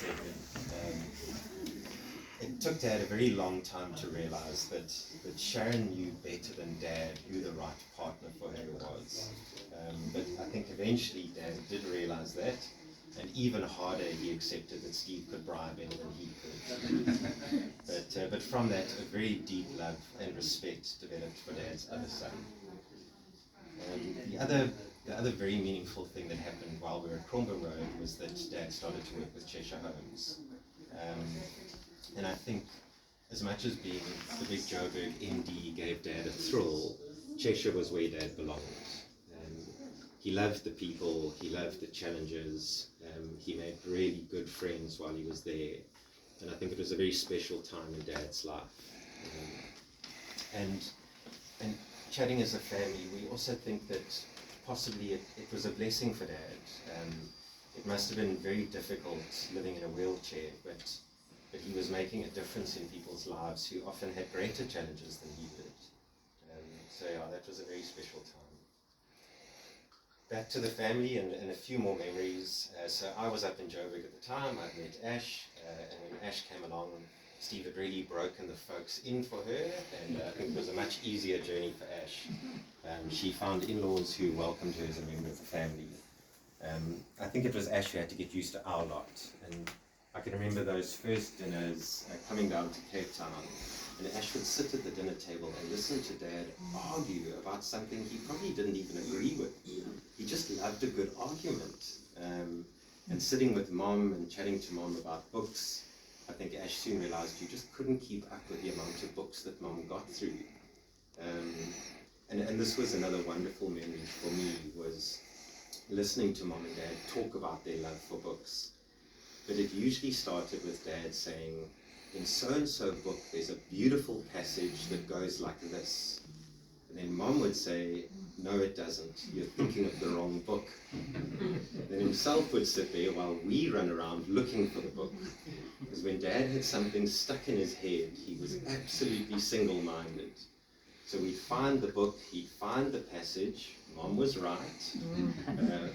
segment. It took Dad a very long time to realize that Sharon knew better than Dad who the right partner for her was. But I think eventually Dad did realize that, and even harder, he accepted that Steve could bribe better than he could. But from that, a very deep love and respect developed for Dad's other son. The other very meaningful thing that happened while we were at Cromber Road was that Dad started to work with Cheshire Homes. And I think as much as being the big Joburg MD gave Dad a thrill, Cheshire was where Dad belonged. He loved the people, he loved the challenges, he made really good friends while he was there, and I think it was a very special time in Dad's life. And chatting as a family, we also think that possibly it was a blessing for Dad. It must have been very difficult living in a wheelchair, but he was making a difference in people's lives who often had greater challenges than he did. So yeah, that was a very special time. Back to the family and a few more memories. So I was up in Joburg at the time. I'd met Ash, and when Ash came along, Steve had really broken the folks in for her, and I think it was a much easier journey for Ash. She found in-laws who welcomed her as a member of the family. I think it was Ash who had to get used to our lot, and I can remember those first dinners coming down to Cape Town, and Ash would sit at the dinner table and listen to Dad argue about something he probably didn't even agree with. He just loved a good argument. And sitting with Mom and chatting to Mom about books, I think Ash soon realized you just couldn't keep up with the amount of books that Mom got through. And this was another wonderful memory for me, was listening to Mom and Dad talk about their love for books. But it usually started with Dad saying, in so-and-so book, there's a beautiful passage that goes like this. And then Mom would say, no, it doesn't. You're thinking of the wrong book. Then himself would sit there while we run around looking for the book. Because when Dad had something stuck in his head, he was absolutely single-minded. So we'd find the book, he'd find the passage. Mom was right.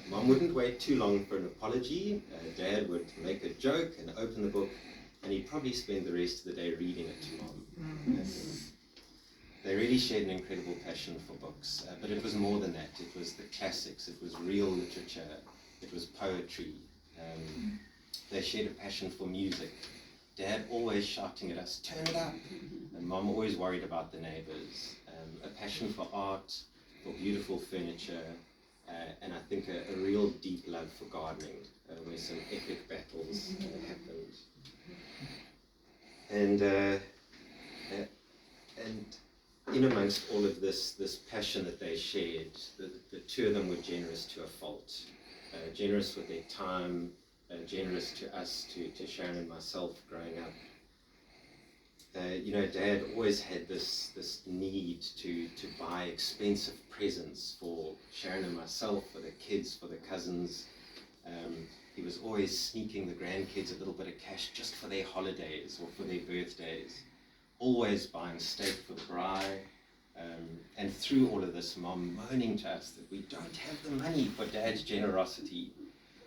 Mom wouldn't wait too long for an apology. Dad would make a joke and open the book, and he'd probably spend the rest of the day reading it to Mom. They really shared an incredible passion for books, but it was more than that. It was the classics, it was real literature, it was poetry. They shared a passion for music. Dad always shouting at us, turn it up, and Mom always worried about the neighbors. A passion for art, for beautiful furniture, and I think a real deep love for gardening, where some epic battles happened. And in amongst all of this passion that they shared, the two of them were generous to a fault. Generous with their time, generous to us, to Sharon and myself growing up. Dad always had this need to buy expensive presents for Sharon and myself, for the kids, for the cousins. He was always sneaking the grandkids a little bit of cash just for their holidays or for their birthdays. Always buying steak for the bride. And through all of this, Mom moaning to us that we don't have the money for Dad's generosity.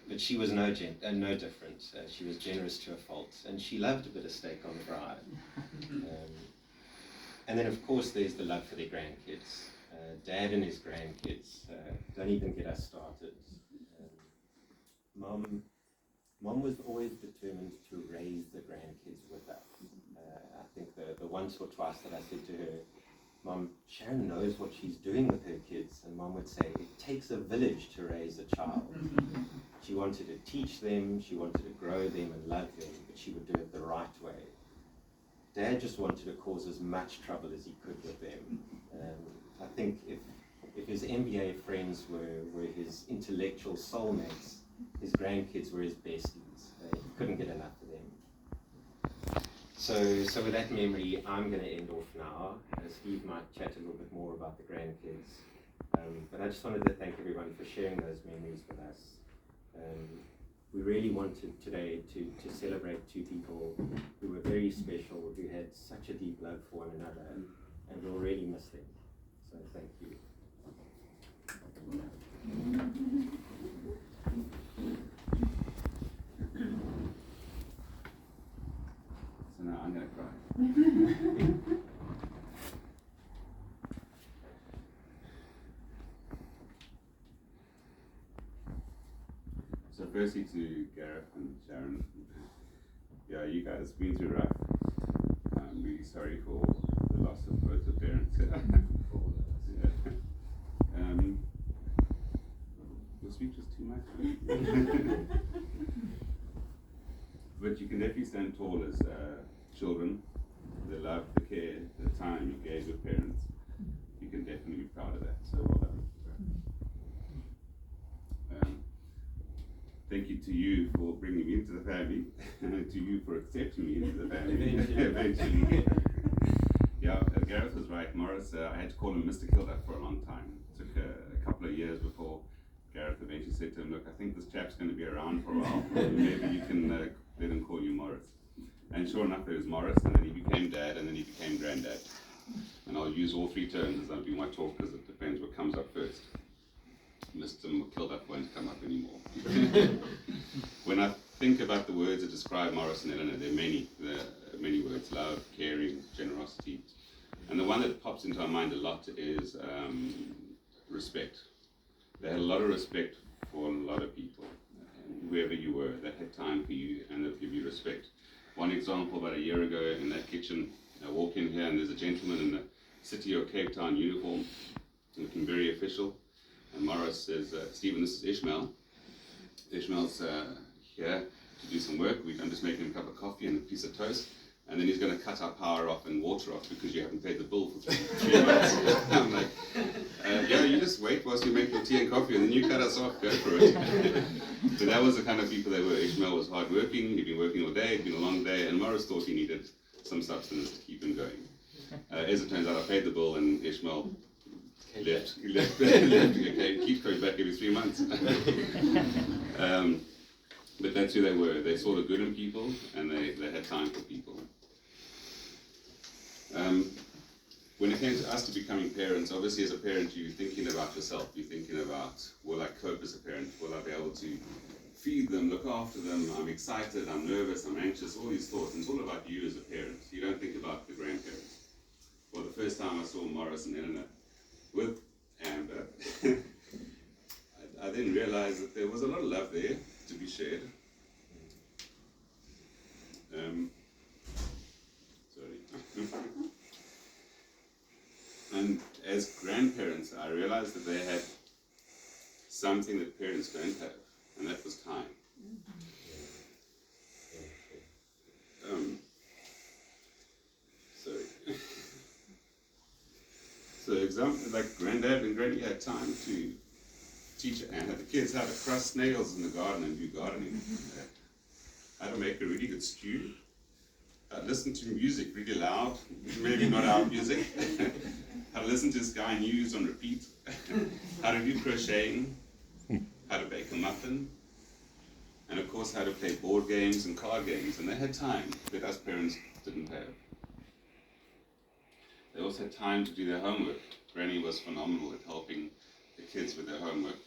But she was no different. She was generous to a fault, and she loved a bit of steak on the bride. And then, of course, there's the love for their grandkids. Dad and his grandkids. Don't even get us started. Mom was always determined to raise the grandkids with us. I think the once or twice that I said to her, Mom, Sharon knows what she's doing with her kids, and Mom would say, it takes a village to raise a child. She wanted to teach them, she wanted to grow them and love them, but she would do it the right way. Dad just wanted to cause as much trouble as he could with them. I think if his MBA friends were his intellectual soulmates, his grandkids were his besties. He couldn't get enough of them. So with that memory, I'm going to end off now. Steve might chat a little bit more about the grandkids. But I just wanted to thank everyone for sharing those memories with us. We really wanted today to celebrate two people who were very special, who had such a deep love for one another, and we'll really miss them. So thank you. So firstly to Gareth and Sharon, yeah, you guys have been through rough. I'm really sorry for the loss of both the parents. Yeah. Your speech was too much. But you can definitely stand tall as children. The love, the care, the time you gave your parents. You can definitely be proud of that. So well done. Thank you to you for bringing me into the family, and to you for accepting me into the family eventually. Yeah, Gareth was right. Morris, I had to call him Mr. Kilduff for a long time. It took a couple of years before Gareth eventually said to him, look, I think this chap's going to be around for a while. Maybe you can let him call you Morris. And sure enough, it was Morris, and then he became dad, and then he became granddad. And I'll use all three terms as I do my talk, because it depends what comes up first. Mr. McKilduff won't come up anymore. When I think about the words that describe Morris and Eleanor, there are many words: love, caring, generosity. And the one that pops into our mind a lot is respect. They had a lot of respect for a lot of people. Whoever you were, they had time for you and they'll give you respect. One example, about a year ago in that kitchen, I walk in here and there's a gentleman in the City of Cape Town uniform, looking very official. And Morris says, Stephen, this is Ishmael. Ishmael's here to do some work. I'm just making a cup of coffee and a piece of toast. And then he's going to cut our power off and water off because you haven't paid the bill for 3 months. I'm like, yeah, you just wait whilst you make your tea and coffee and then you cut us off, go for it. So that was the kind of people they were. Ishmael was hardworking, he'd been working all day, it'd been a long day, and Morris thought he needed some substance to keep him going. As it turns out, I paid the bill and Ishmael left. Okay, keep coming back every 3 months. But that's who they were. They saw the good in people, and they had time for people. When it came to us to becoming parents, obviously as a parent you're thinking about yourself. You're thinking about, will I cope as a parent? Will I be able to feed them, look after them? I'm excited, I'm nervous, I'm anxious, all these thoughts. And it's all about you as a parent. You don't think about the grandparents. Well, the first time I saw Morris and Eleanor with Amber, I then realized that there was a lot of love there to be shared. Sorry. And as grandparents, I realized that they had something that parents don't have, and that was time. Sorry. So example, like Granddad and Granny had time to teach the kids how to crush snails in the garden and do gardening, how to make a really good stew, listen to music really loud, maybe not our music, how to listen to Sky News on repeat, how to do crocheting, how to bake a muffin, and of course how to play board games and card games, and they had time that us parents didn't have. They also had time to do their homework. Granny was phenomenal at helping the kids with their homework.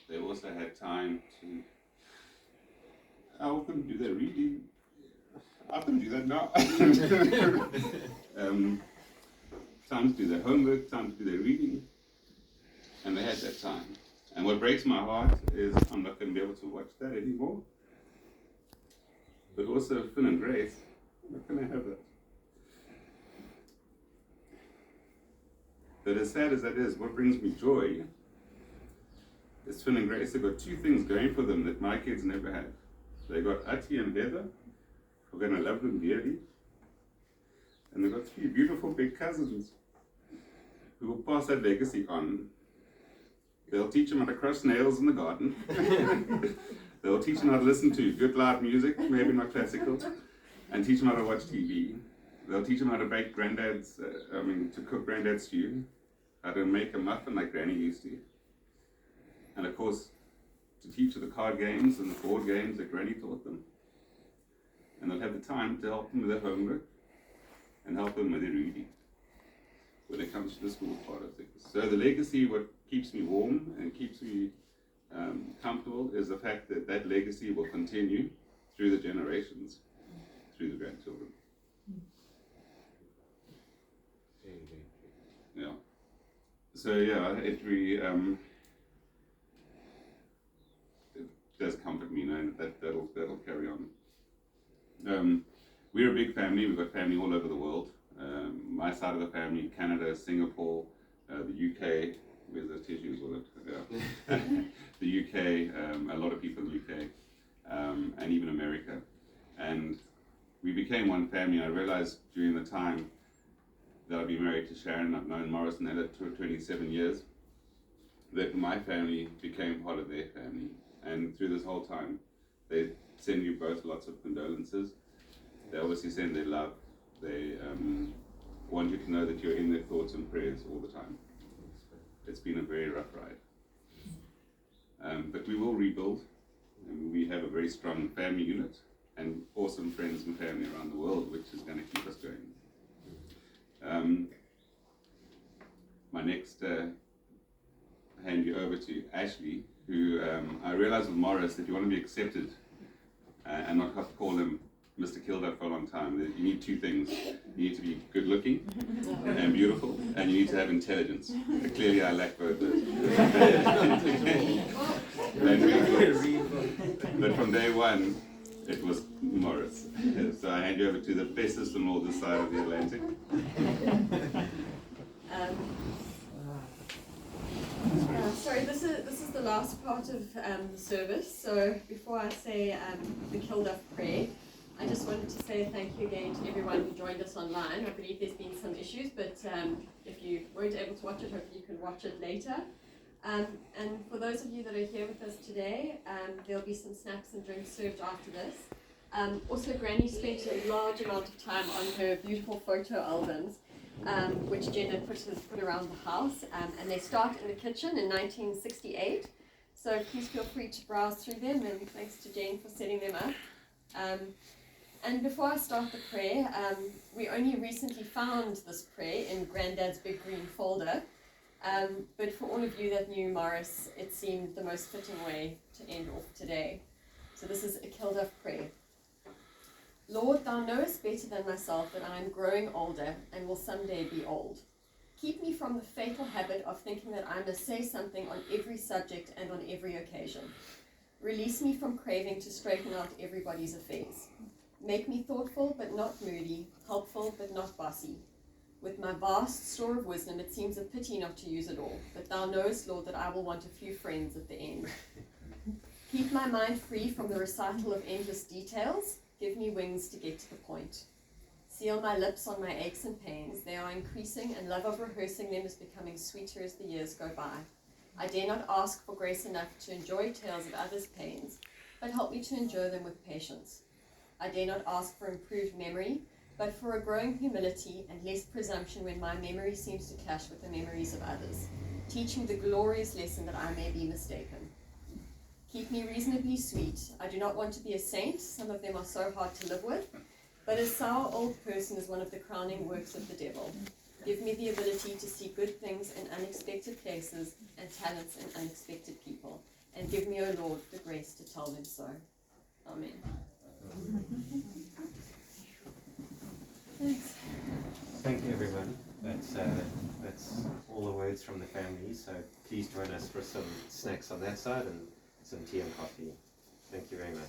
They also had time to help them do their reading. I can do that now. Time to do their homework, time to do their reading, and they had that time. And what breaks my heart is I'm not going to be able to watch that anymore. But also Finn and Grace, I'm not going to have that. But as sad as that is, what brings me joy is Finn and Grace have got two things going for them that my kids never had. They got Ati and Heather, who are going to love them dearly. And they've got three beautiful big cousins who will pass that legacy on. They'll teach them how to crush nails in the garden. They'll teach them how to listen to good loud music, maybe not classical, and teach them how to watch TV. They'll teach them how to bake to cook Granddad's stew, how to make a muffin like Granny used to. And of course, to teach them the card games and the board games that Granny taught them. And they'll have the time to help them with their homework and help them with their reading when it comes to the school part of things. So the legacy, what keeps me warm and keeps me comfortable, is the fact that that legacy will continue through the generations, through the grandchildren. Very, very true. Yeah. So yeah, it really it does comfort me knowing that'll carry on. We're a big family. We've got family all over the world. My side of the family, Canada, Singapore, the UK. Where's the tissues? All yeah. The UK. A lot of people in the UK, and even America. And we became one family. And I realized during the time that I've been married to Sharon, I've known Morris and Ella for 27 years, that my family became part of their family. And through this whole time, they send you both lots of condolences. They obviously send their love. They want you to know that you're in their thoughts and prayers all the time. It's been a very rough ride. But we will rebuild. And we have a very strong family unit and awesome friends and family around the world, which is going to keep us going. My next hand you over to Ashley, who I realized with Morris that you want to be accepted and not have to call him Mr. Kilda for a long time. You need two things. You need to be good looking and beautiful, and you need to have intelligence. Clearly I lack both those. But from day one, it was Morris. So I hand you over to the bestest on all this side of the Atlantic. Sorry, this is the last part of the service. So before I say the Kilduff prayer, I just wanted to say thank you again to everyone who joined us online. I believe there's been some issues, but if you weren't able to watch it, hopefully you can watch it later. And for those of you that are here with us today, there'll be some snacks and drinks served after this. Also, Granny spent a large amount of time on her beautiful photo albums, which Jen had put around the house, and they start in the kitchen in 1968. So please feel free to browse through them, and thanks to Jen for setting them up. And before I start the prayer, we only recently found this prayer in Granddad's big green folder. But for all of you that knew Morris, it seemed the most fitting way to end off today. So this is a Kilduff prayer. Lord, thou knowest better than myself that I am growing older and will someday be old. Keep me from the fatal habit of thinking that I must say something on every subject and on every occasion. Release me from craving to straighten out everybody's affairs. Make me thoughtful but not moody, helpful but not bossy. With my vast store of wisdom, it seems a pity not to use it all, but thou knowest, Lord, that I will want a few friends at the end. Keep my mind free from the recital of endless details. Give me wings to get to the point. Seal my lips on my aches and pains. They are increasing, and love of rehearsing them is becoming sweeter as the years go by. I dare not ask for grace enough to enjoy tales of others' pains, but help me to endure them with patience. I dare not ask for improved memory, but for a growing humility and less presumption when my memory seems to clash with the memories of others. Teach me the glorious lesson that I may be mistaken. Keep me reasonably sweet. I do not want to be a saint. Some of them are so hard to live with. But a sour old person is one of the crowning works of the devil. Give me the ability to see good things in unexpected places and talents in unexpected people. And give me, O Lord, the grace to tell them so. Amen. Thanks. Thank you, everyone. That's all the words from the family. So please join us for some snacks on that side and some tea and coffee. Thank you very much.